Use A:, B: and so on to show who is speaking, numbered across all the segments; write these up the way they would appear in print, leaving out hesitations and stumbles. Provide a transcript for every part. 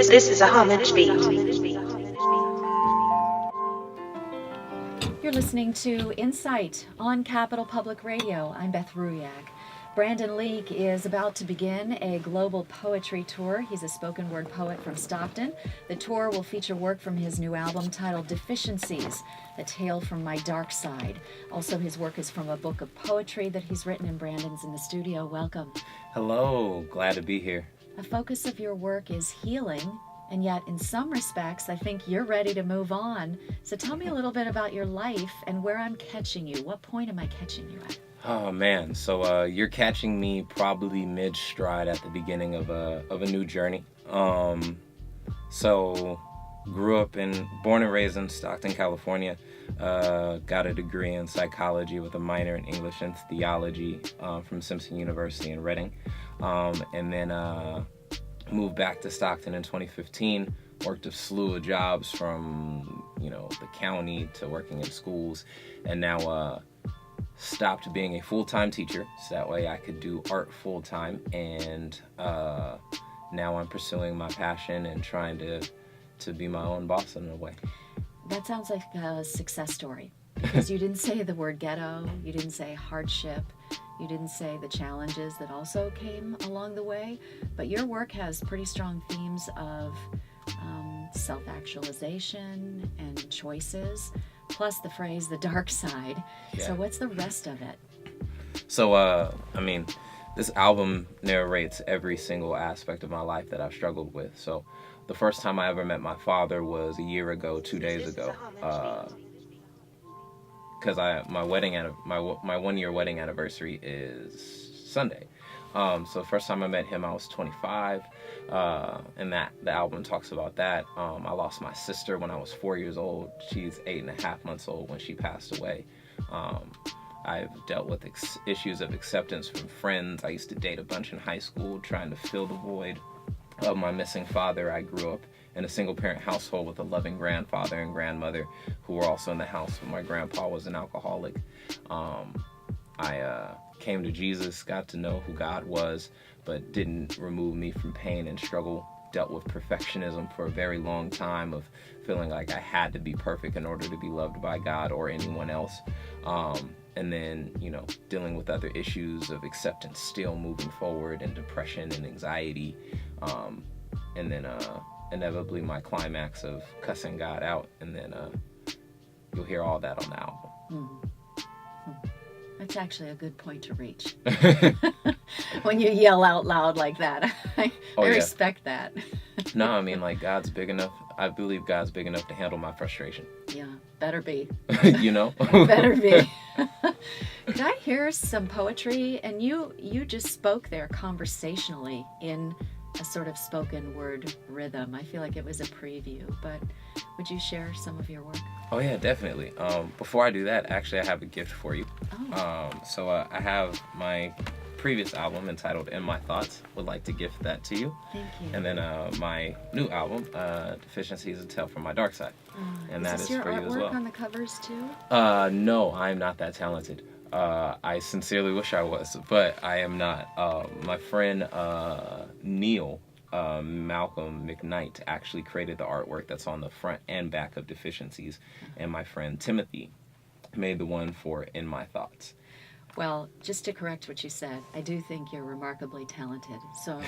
A: This is a homage beat.
B: You're listening to Insight on Capital Public Radio. I'm Beth Ruyak. Brandon Leake is about to begin a global poetry tour. He's a spoken word poet from Stockton. The tour will feature work from his new album titled Deficiencies, A Tale from My Darkside. Also, his work is from a book of poetry that he's written, and Brandon's in the studio. Welcome.
C: Hello, glad to be here.
B: A focus of your work is healing, and yet in some respects, I think you're ready to move on. So tell me a little bit about your life and where I'm catching you. What point am I catching you at?
C: Oh man, so you're catching me probably mid-stride at the beginning of a new journey. So born and raised in Stockton, California. Got a degree in psychology with a minor in English and theology from Simpson University in Reading. And then moved back to Stockton in 2015. Worked a slew of jobs from, the county to working in schools. And now stopped being a full-time teacher, so that way I could do art full-time, and now I'm pursuing my passion and trying to be my own boss in a way.
B: That sounds like a success story, because you didn't say the word ghetto, you didn't say hardship, you didn't say the challenges that also came along the way, but your work has pretty strong themes of self-actualization and choices, plus the phrase the dark side.
C: Yeah.
B: So what's the rest of it?
C: So this album narrates every single aspect of my life that I've struggled with. So the first time I ever met my father was a year ago, 2 days ago, because my 1 year wedding anniversary is Sunday. So the first time I met him, I was 25, and the album talks about that. I lost my sister when I was 4 years old. She's 8.5 months old when she passed away. I've dealt with issues of acceptance from friends. I used to date a bunch in high school, trying to fill the void of my missing father. I grew up in a single-parent household with a loving grandfather and grandmother who were also in the house, but my grandpa was an alcoholic. I came to Jesus, got to know who God was, but didn't remove me from pain and struggle. Dealt with perfectionism for a very long time of feeling like I had to be perfect in order to be loved by God or anyone else. And then, dealing with other issues of acceptance still moving forward, and depression and anxiety. And then inevitably my climax of cussing God out. And then you'll hear all that on the album.
B: Mm-hmm. That's actually a good point to reach. When you yell out loud like that. I respect that.
C: No, God's big enough. I believe God's big enough to handle my frustration.
B: Yeah, better be.
C: Better
B: be. Could I hear some poetry? And you just spoke there conversationally in a sort of spoken word rhythm. I feel like it was a preview, but would you share some of your work?
C: Oh yeah, definitely. Before I do that, actually I have a gift for you.
B: Oh.
C: I have my previous album entitled In My Thoughts. Would like to gift that to you.
B: Thank you.
C: And then my new album, Deficiencies, A Tale from My Darkside. And that is for you as well.
B: Is this your artwork on the covers too?
C: No, I'm not that talented. I sincerely wish I was, but I am not. My friend Neil Malcolm McKnight actually created the artwork that's on the front and back of Deficiencies, and my friend Timothy made the one for In My Thoughts.
B: Well, just to correct what you said, I do think you're remarkably talented, so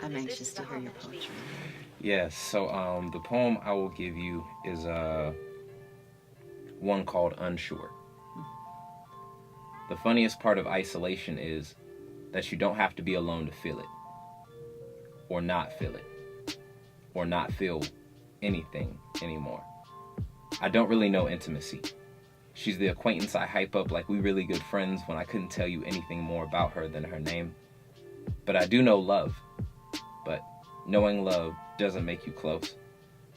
B: I'm anxious to hear your poetry.
C: Yes, so the poem I will give you is one called Unsure. The funniest part of isolation is that you don't have to be alone to feel it, or not feel it, or not feel anything anymore. I don't really know intimacy. She's the acquaintance I hype up like we really good friends when I couldn't tell you anything more about her than her name. But I do know love. But knowing love doesn't make you close.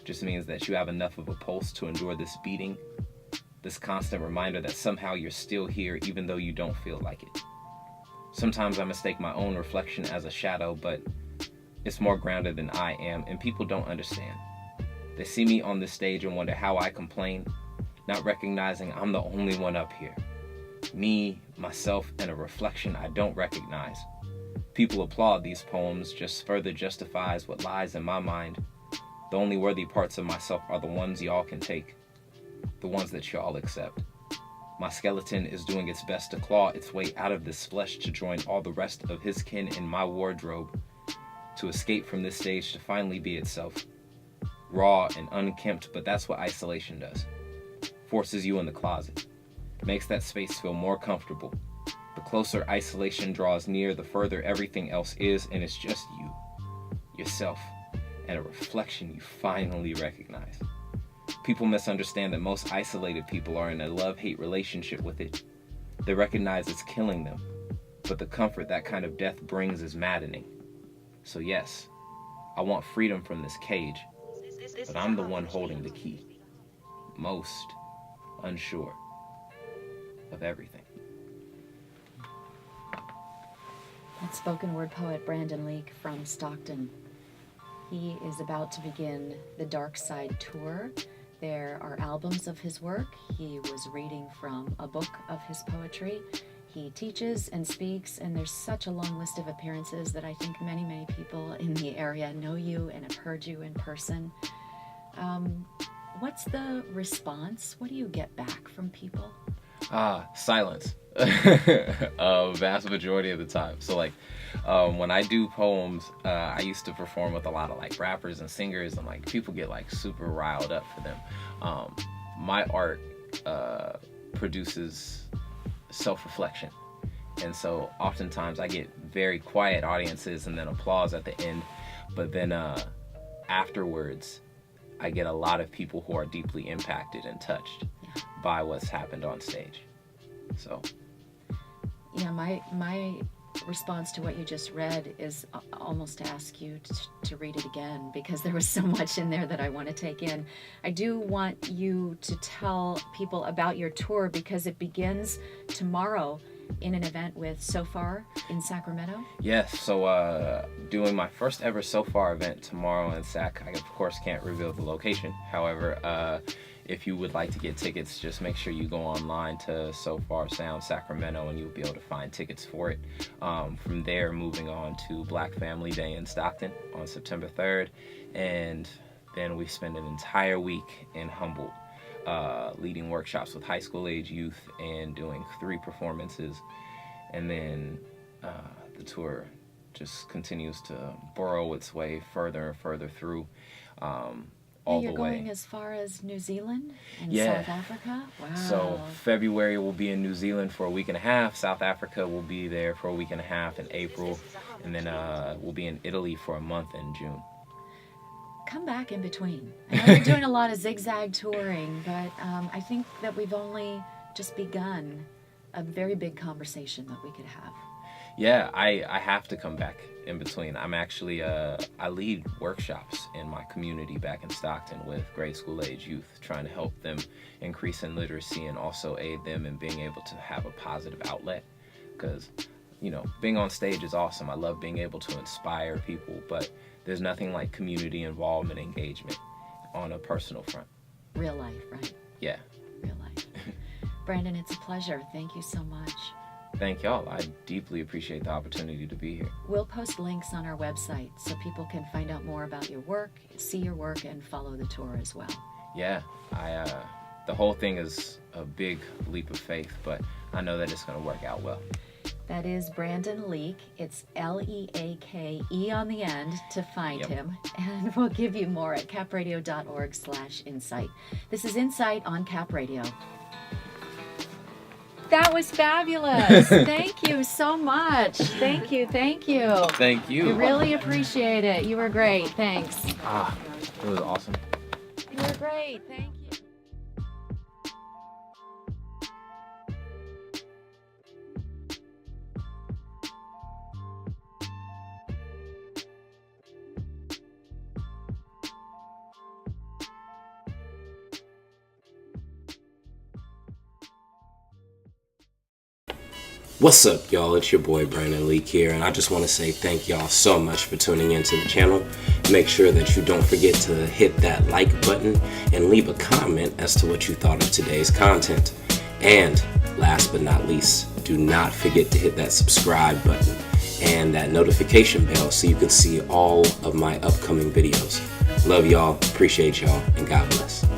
C: Just means that you have enough of a pulse to endure this beating, this constant reminder that somehow you're still here even though you don't feel like it. Sometimes I mistake my own reflection as a shadow, but it's more grounded than I am, and people don't understand. They see me on this stage and wonder how I complain, not recognizing I'm the only one up here. Me, myself, and a reflection I don't recognize. People applaud these poems, just further justifies what lies in my mind. The only worthy parts of myself are the ones y'all can take, the ones that y'all accept. My skeleton is doing its best to claw its way out of this flesh to join all the rest of his kin in my wardrobe, to escape from this stage to finally be itself. Raw and unkempt, but that's what isolation does. Forces you in the closet, makes that space feel more comfortable. The closer isolation draws near, the further everything else is, and it's just you, yourself, and a reflection you finally recognize. People misunderstand that most isolated people are in a love-hate relationship with it. They recognize it's killing them, but the comfort that kind of death brings is maddening. So yes, I want freedom from this cage, but I'm the one holding the key. Most unsure of everything.
B: That's spoken word poet Brandon Leake from Stockton. He is about to begin the Darkside tour. There are albums of his work. He was reading from a book of his poetry. He teaches and speaks, and there's such a long list of appearances that I think many, many people in the area know you and have heard you in person. What's the response? What do you get back from people?
C: Silence. A vast majority of the time. So like when I do poems, I used to perform with a lot of like rappers and singers, and like people get like super riled up for them. My art produces self-reflection, and so oftentimes I get very quiet audiences and then applause at the end, but then afterwards I get a lot of people who are deeply impacted and touched by what's happened on stage. So
B: yeah, my response to what you just read is almost to ask you to read it again, because there was so much in there that I want to take in. I do want you to tell people about your tour, because it begins tomorrow in an event with So Far in Sacramento.
C: Yes, so doing my first ever So Far event tomorrow in Sac. I of course can't reveal the location. However, if you would like to get tickets, just make sure you go online to So Far Sound Sacramento and you'll be able to find tickets for it. From there, moving on to Black Family Day in Stockton on September 3rd. And then we spend an entire week in Humboldt, leading workshops with high school age youth and doing 3 performances. And then the tour just continues to burrow its way further and further through. All
B: You're
C: the way.
B: going as far as New Zealand and
C: Yeah.
B: South Africa? Wow.
C: So February we'll be in New Zealand for a week and a half. South Africa will be there for a week and a half in April. And then we'll be in Italy for a month in June.
B: Come back in between. I know you're doing a lot of zigzag touring, but I think that we've only just begun a very big conversation that we could have.
C: Yeah, I have to come back in between. I'm actually, I lead workshops in my community back in Stockton with grade school age youth, trying to help them increase in literacy and also aid them in being able to have a positive outlet. Because, you know, being on stage is awesome. I love being able to inspire people, but there's nothing like community involvement, engagement on a personal front.
B: Real life, right?
C: Yeah.
B: Real life. Brandon, it's a pleasure. Thank you so much.
C: Thank y'all. I deeply appreciate the opportunity to be here.
B: We'll post links on our website so people can find out more about your work, see your work, and follow the tour as well.
C: Yeah, the whole thing is a big leap of faith, but I know that it's going to work out well.
B: That is Brandon Leake. It's Leake on the end to find him. And we'll give you more at capradio.org/insight. This is Insight on Cap Radio. That was fabulous. Thank you so much. Thank you.
C: Thank you.
B: We really appreciate it. You were great. Thanks.
C: It was awesome.
B: You were great. Thank you.
A: What's up, y'all? It's your boy Brandon Leake here, and I just want to say thank y'all so much for tuning into the channel. Make sure that you don't forget to hit that like button and leave a comment as to what you thought of today's content. And last but not least, do not forget to hit that subscribe button and that notification bell so you can see all of my upcoming videos. Love y'all, appreciate y'all, and God bless.